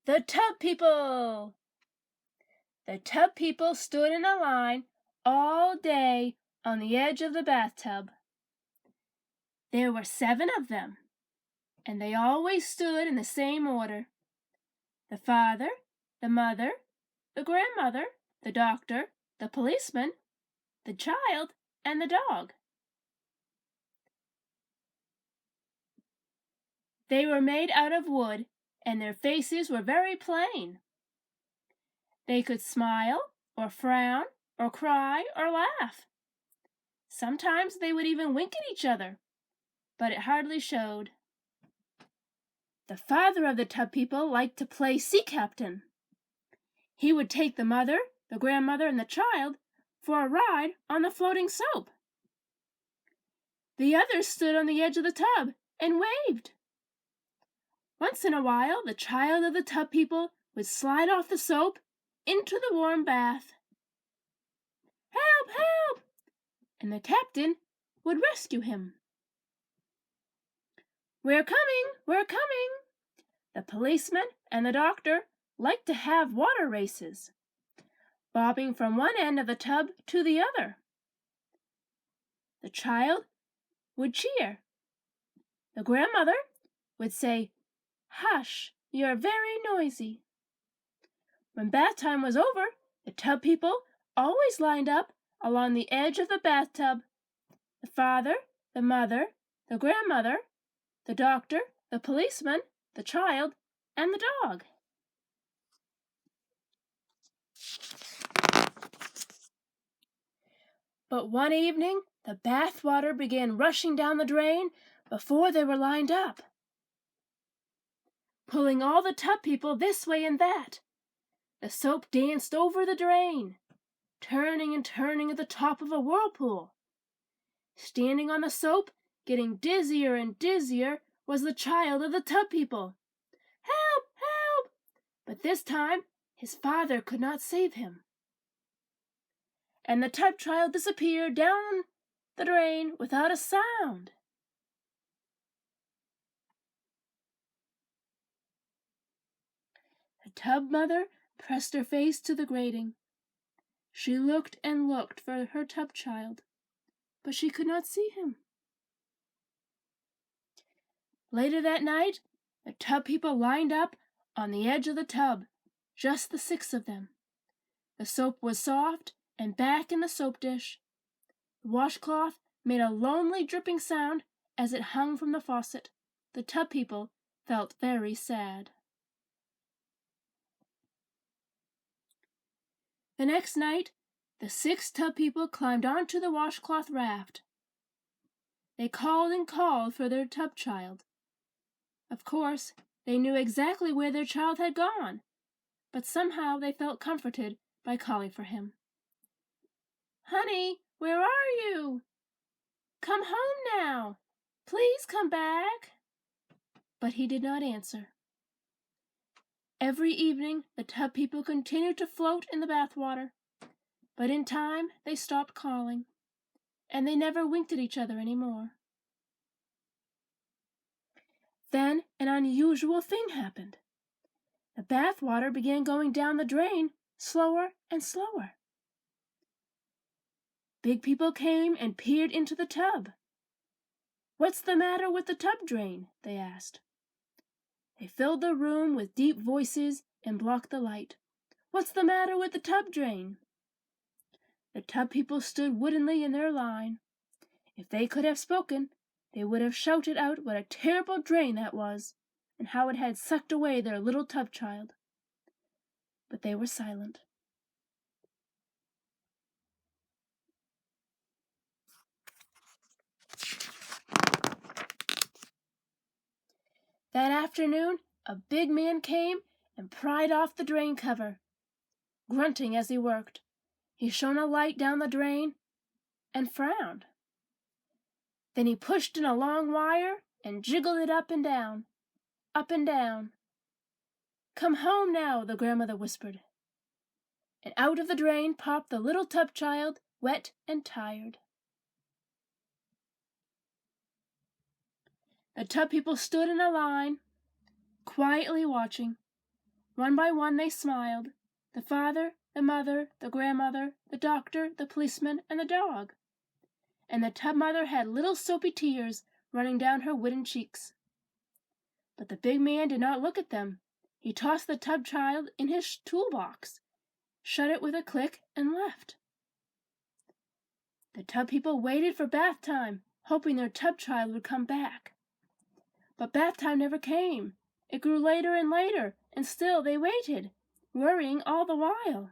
The Tub People! The Tub People stood in a line all day on the edge of the bathtub. There were 7 of them, and they always stood in the same order: the father, the mother, the grandmother, the doctor, the policeman, the child, and the dog. They were made out of wood, and their faces were very plain. They could smile, or frown, or cry, or laugh. Sometimes they would even wink at each other, but it hardly showed. The father of the Tub People liked to play sea captain. He would take the mother, the grandmother, and the child for a ride on the floating soap. The others stood on the edge of the tub and waved. Once in a while, the child of the Tub People would slide off the soap into the warm bath. "Help! Help!" and the captain would rescue him. "We're coming! We're coming!" The policeman and the doctor liked to have water races, bobbing from one end of the tub to the other. The child would cheer. The grandmother would say, "Hush, you're very noisy." When bath time was over, the Tub People always lined up along the edge of the bathtub. The father, the mother, the grandmother, the doctor, the policeman, the child, and the dog. But one evening, the bath water began rushing down the drain before they were lined up, pulling all the Tub People this way and that. The soap danced over the drain, turning and turning at the top of a whirlpool. Standing on the soap, getting dizzier and dizzier, was the child of the Tub People. "Help! Help!" But this time, his father could not save him. And the tub child disappeared down the drain without a sound. The tub mother pressed her face to the grating. She looked and looked for her tub child, but she could not see him. Later that night, the Tub People lined up on the edge of the tub, just the 6 of them. The soap was soft and back in the soap dish. The washcloth made a lonely dripping sound as it hung from the faucet. The Tub People felt very sad. The next night, the 6 Tub People climbed onto the washcloth raft. They called and called for their tub child. Of course, they knew exactly where their child had gone, but somehow they felt comforted by calling for him. "Honey, where are you? Come home now. Please come back." But he did not answer. Every evening, the Tub People continued to float in the bath water, but in time they stopped calling, and they never winked at each other any more. Then an unusual thing happened. The bath water began going down the drain slower and slower. Big people came and peered into the tub. "What's the matter with the tub drain?" they asked. They filled the room with deep voices and blocked the light. "What's the matter with the tub drain?" The Tub People stood woodenly in their line. If they could have spoken, they would have shouted out what a terrible drain that was, and how it had sucked away their little tub child. But they were silent. That afternoon, a big man came and pried off the drain cover, grunting as he worked. He shone a light down the drain and frowned. Then he pushed in a long wire and jiggled it up and down, up and down. "Come home now," the grandmother whispered. And out of the drain popped the little tub child, wet and tired. The Tub People stood in a line, quietly watching. One by one they smiled, the father, the mother, the grandmother, the doctor, the policeman, and the dog. And the tub mother had little soapy tears running down her wooden cheeks. But the big man did not look at them. He tossed the tub child in his toolbox, shut it with a click, and left. The tub people waited for bath time, hoping their tub child would come back. But bath time never came. It grew later and later, and still they waited, worrying all the while.